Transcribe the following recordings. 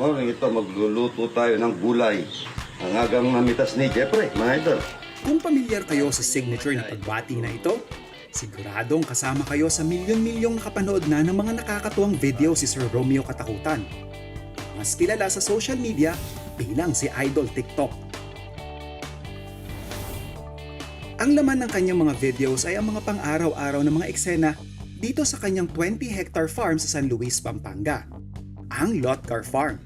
morning, ito magluluto tayo ng gulay. Ang agang namitas ni Jeffrey, mga idol. Kung pamilyar kayo sa signature na pagbati na ito, siguradong kasama kayo sa milyon-milyong nakapanood na ng mga nakakatuwang video si Sir Romeo Katakutan. Mas kilala sa social media bilang si Idol TikTok. Ang laman ng kanyang mga videos ay ang mga pang-araw-araw na mga eksena dito sa kanyang 20-hectare farm sa San Luis, Pampanga, ang Lotcar Farm.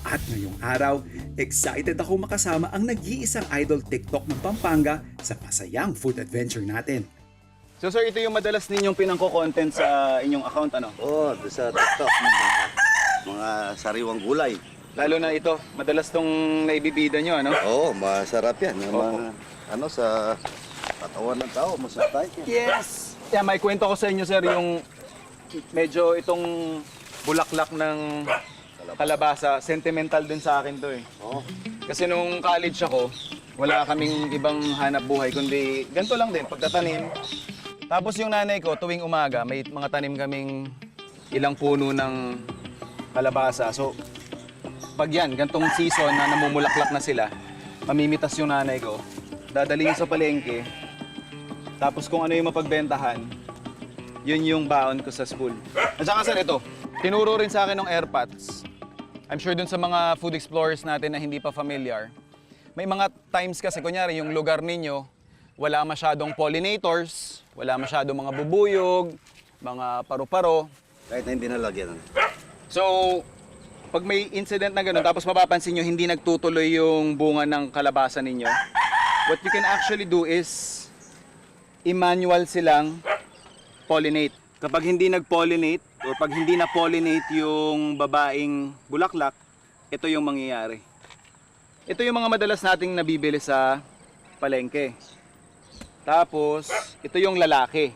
At ngayong araw, excited ako makasama ang nag-iisang idol TikTok ng Pampanga sa masayang food adventure natin. So sir, ito yung madalas ninyong pinangko-content sa inyong account, ano? Oo, sa TikTok. Mga sariwang gulay. Lalo na ito, madalas tong naibibida nyo, ano? Oo, masarap yan. Yung mga, sa katawan ng tao, masarap yan. Yes! Yeah, may kwento ko sa inyo, sir, yung medyo itong bulaklak ng kalabasa, sentimental din sa akin to eh. Oo. Kasi nung college ako, wala kaming ibang hanap buhay, kundi ganito lang din, pagtatanim. Tapos yung nanay ko, tuwing umaga, may mga tanim kaming ilang puno ng kalabasa. So, pag yan, gantong season na namumulaklak na sila, mamimitas yung nanay ko, dadalhin sa palengke, tapos kung ano yung mapagbentahan, yun yung baon ko sa school. At saka sir, ito, tinuro rin sa akin ng airpods. I'm sure dun sa mga food explorers natin na hindi pa familiar, may mga times kasi, kunyari, yung lugar ninyo, wala masyadong pollinators, wala masyadong mga bubuyog, mga paru-paro. Kahit na hindi nalagyan. So, pag may incident na gano'n, tapos mapapansin nyo hindi nagtutuloy yung bunga ng kalabasa ninyo, what you can actually do is i-manual silang pollinate. Kapag hindi nag-pollinate or pag hindi na-pollinate yung babaeng bulaklak, ito yung mangyayari. Ito yung mga madalas nating nabibili sa palengke. Tapos, ito yung lalaki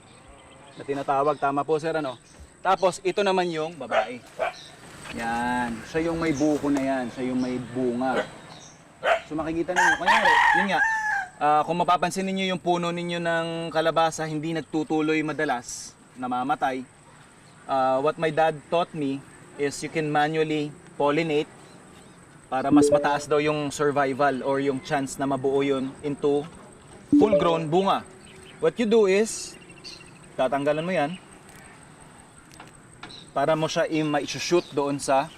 na tinatawag, tama po sir, ano? Tapos, ito naman yung babae. Yan, siya yung may buko na yan, siya yung may bunga. So makikita ninyo, kunyari, yun nga, kung mapapansin ninyo yung puno ninyo ng kalabasa hindi nagtutuloy madalas, namamatay, what my dad taught me is you can manually pollinate para mas mataas daw yung survival or yung chance na mabuo yun into full-grown bunga. What you do is, tatanggalan mo yan, para mo siya ma-shoot doon sa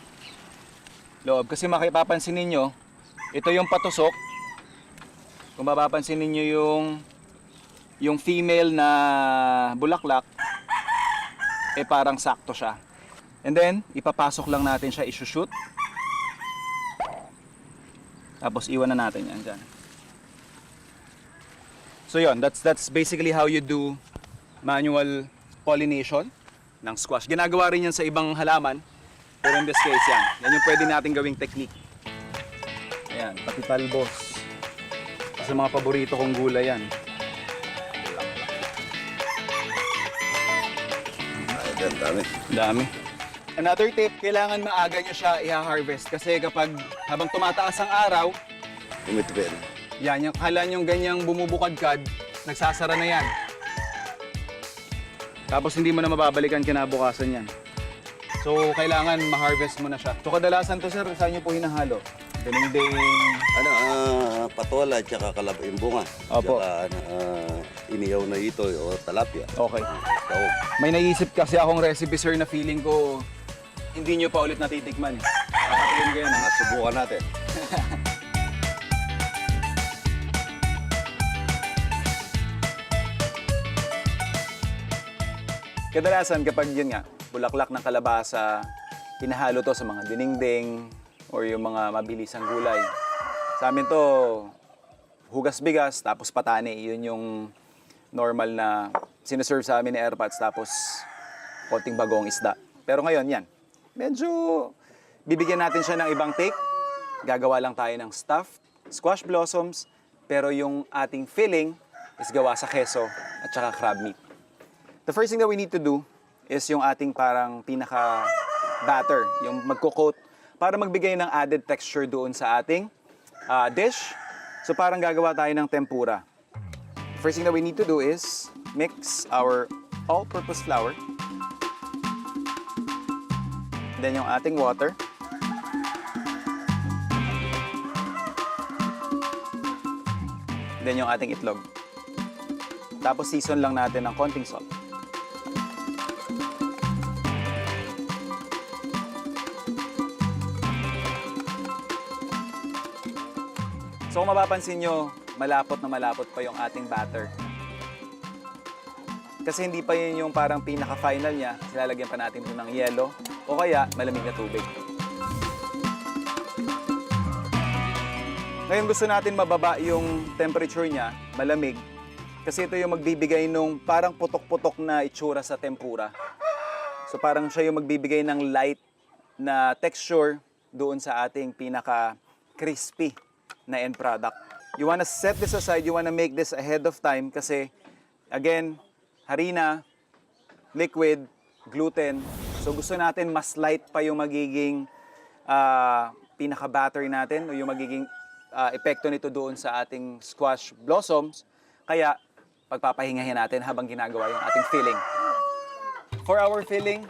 loob. Kasi makipapansin ninyo, ito yung patusok. Kung mapapansin ninyo yung female na bulaklak, parang sakto siya. And then, ipapasok lang natin siya, i-shoot. Tapos iwan na natin yan dyan. So yun, that's basically how you do manual pollination ng squash. Ginagawa rin yan sa ibang halaman, pero in this case yan. Yan yung pwede natin gawing technique. Ayan, pati talbos. Sa mga paborito kong gulay yan. Ay, dami. Dami. Another tip, kailangan maaga nyo siya i-harvest kasi kapag habang tumataas ang araw, Tumitipin. yan, yung kala nyong ganyang bumubukadkad, nagsasara na yan. Tapos hindi mo na mababalikan kinabukasan yan. So, kailangan ma-harvest mo na siya. So, kadalasan to sir, saan nyo po hinahalo? Dinding. Patola at saka yung bunga. Opo. Tsaka, iniyaw na ito o talapia. Okay. Taog. May naisip kasi akong recipe sir na feeling ko hindi nyo pa ulit natitikman eh. Nakakatingin ko yan. Subukan natin. Kadalasan kapag yun nga, bulaklak ng kalabasa, hinahalo to sa mga dinengdeng or yung mga mabilisang gulay. Sa amin to, hugas bigas, tapos patani. Yun yung normal na sinaserve sa amin ni Airpods, tapos konting bagong isda. Pero ngayon, yan. Medyo bibigyan natin siya ng ibang take. Gagawa lang tayo ng stuffed squash blossoms, pero yung ating filling is gawa sa keso at saka crab meat. The first thing that we need to do is yung ating parang pinaka-batter, yung magko-coat, para magbigay ng added texture doon sa ating dish. So parang gagawa tayo ng tempura. First thing that we need to do is mix our all-purpose flour. Then yung ating water. Then yung ating itlog. Tapos season lang natin ng konting salt. So kung mapapansin nyo, malapot na malapot pa yung ating batter. Kasi hindi pa yun yung parang pinaka-final niya. Lalagyan pa natin ito ng yelo o kaya malamig na tubig. Ngayon gusto natin mababa yung temperature niya, malamig. Kasi ito yung magbibigay nung parang putok-putok na itsura sa tempura. So parang siya yung magbibigay ng light na texture doon sa ating pinaka-crispy na end product. You wanna set this aside, you wanna make this ahead of time kasi again, harina, liquid, gluten. So gusto natin mas light pa yung magiging pinaka-batter natin o yung magiging epekto nito doon sa ating squash blossoms. Kaya pagpapahingahin natin habang ginagawa yung ating filling. For our filling,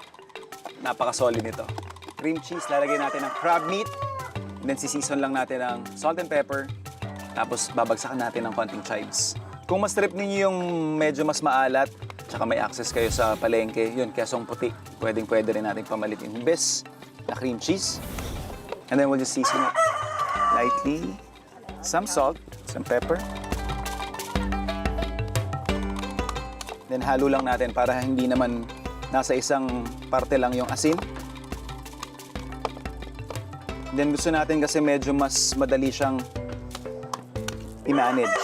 napaka-solid nito. Cream cheese, lalagay natin ng crab meat. And then sisison lang natin ng salt and pepper. Tapos babagsakan natin ng konting chives. Kung mas trip ninyo yung medyo mas maalat, tsaka may access kayo sa palengke, yun, kesong puti. Pwede rin natin pamalit imbes na cream cheese. And then we'll just season it lightly. Some salt, some pepper. Then halo lang natin para hindi naman nasa isang parte lang yung asin. Then gusto natin kasi medyo mas madali siyang i-manage.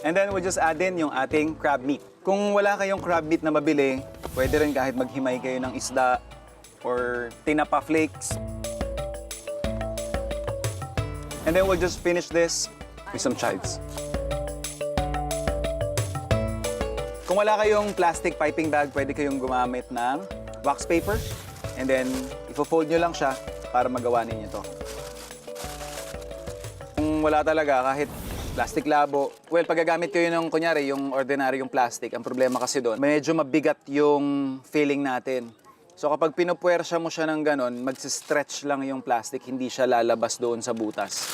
And then we'll just add in yung ating crab meat. Kung wala kayong crab meat na mabili, pwede rin kahit maghimay kayo ng isda or tinapa flakes. And then we'll just finish this with some chives. Kung wala kayong plastic piping bag, pwede kayong gumamit ng wax paper. And then, ifo-fold nyo lang siya para magawa ninyo to. Kung wala talaga, kahit plastic labo, well, paggagamit kayo ng, kunyari, yung ordinary yung plastic, ang problema kasi doon, medyo mabigat yung filling natin. So kapag pinupuwersya mo siya ng ganon, mag-stretch lang yung plastic, hindi siya lalabas doon sa butas.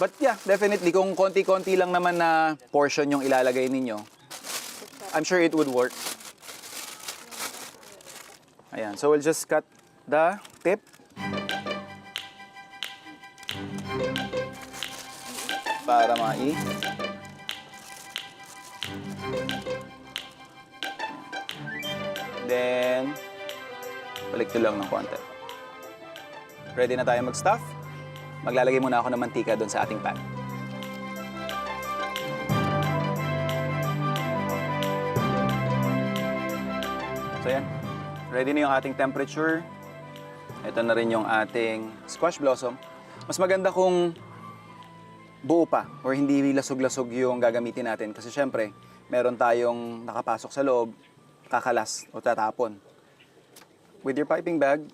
But yeah, definitely, kung konti-konti lang naman na portion yung ilalagay ninyo, I'm sure it would work. Ayan, so we'll just cut the tip. Para mai. Then, balik ko lang ng konti. Ready na tayo mag-stuff? Maglalagay muna ako ng mantika doon sa ating pan. So yan. Ready na yung ating temperature. Ito na rin yung ating squash blossom. Mas maganda kung buo pa or hindi lasog-lasog yung gagamitin natin. Kasi syempre, meron tayong nakapasok sa loob, kakalas o tatapon. With your piping bag,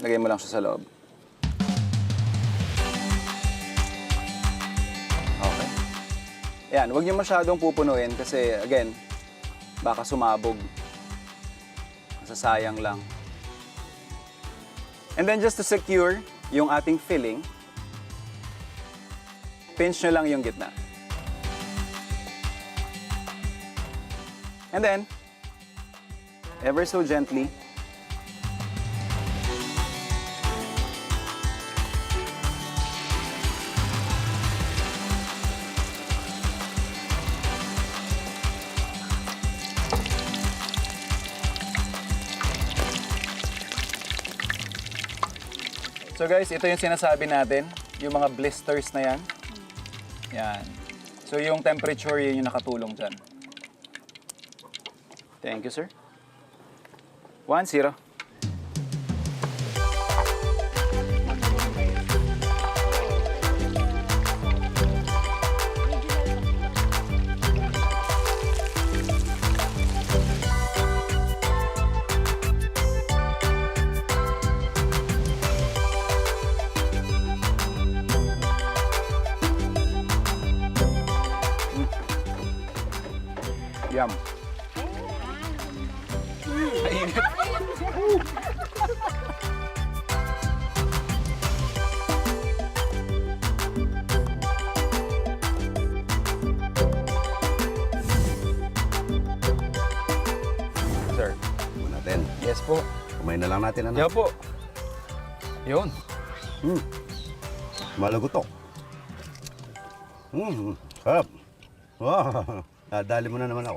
lagay mo lang siya sa loob. Okay. Yan, huwag niyo masyadong pupunuin kasi again, baka sumabog. Masasayang lang. And then just to secure yung ating filling, pinch nyo lang yung gitna. And then, ever so gently, so guys, ito yung sinasabi natin, yung mga blisters na yan. Yan. So yung temperature, yun yung nakatulong dyan. Thank you, sir. 1-0. Yum. Mainit. Kumain na lang natin, ano? Yeah po. Yun. Malagutok. Sarap. Wow. Nadali mo na naman ako.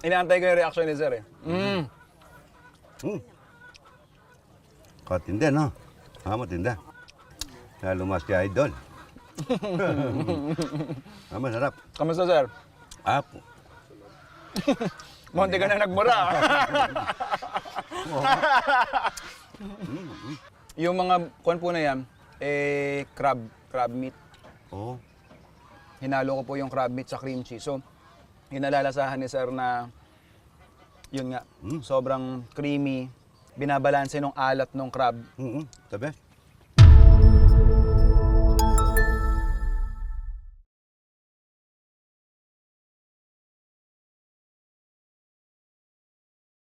Inaantay ko yung reaction ni Sir eh. Katindi, no? Matindi. Lalo mas si Idol. Masarap. Kamusta, Sir? Apo. Monte ka na nagmura. Yung mga kuwan po na yan, crab meat. Oo. Hinalo ko po yung crab meat sa cream cheese. So, hinalalasahan ni Sir na, yun nga, sobrang creamy. Binabalanse nung alat nung crab. The best.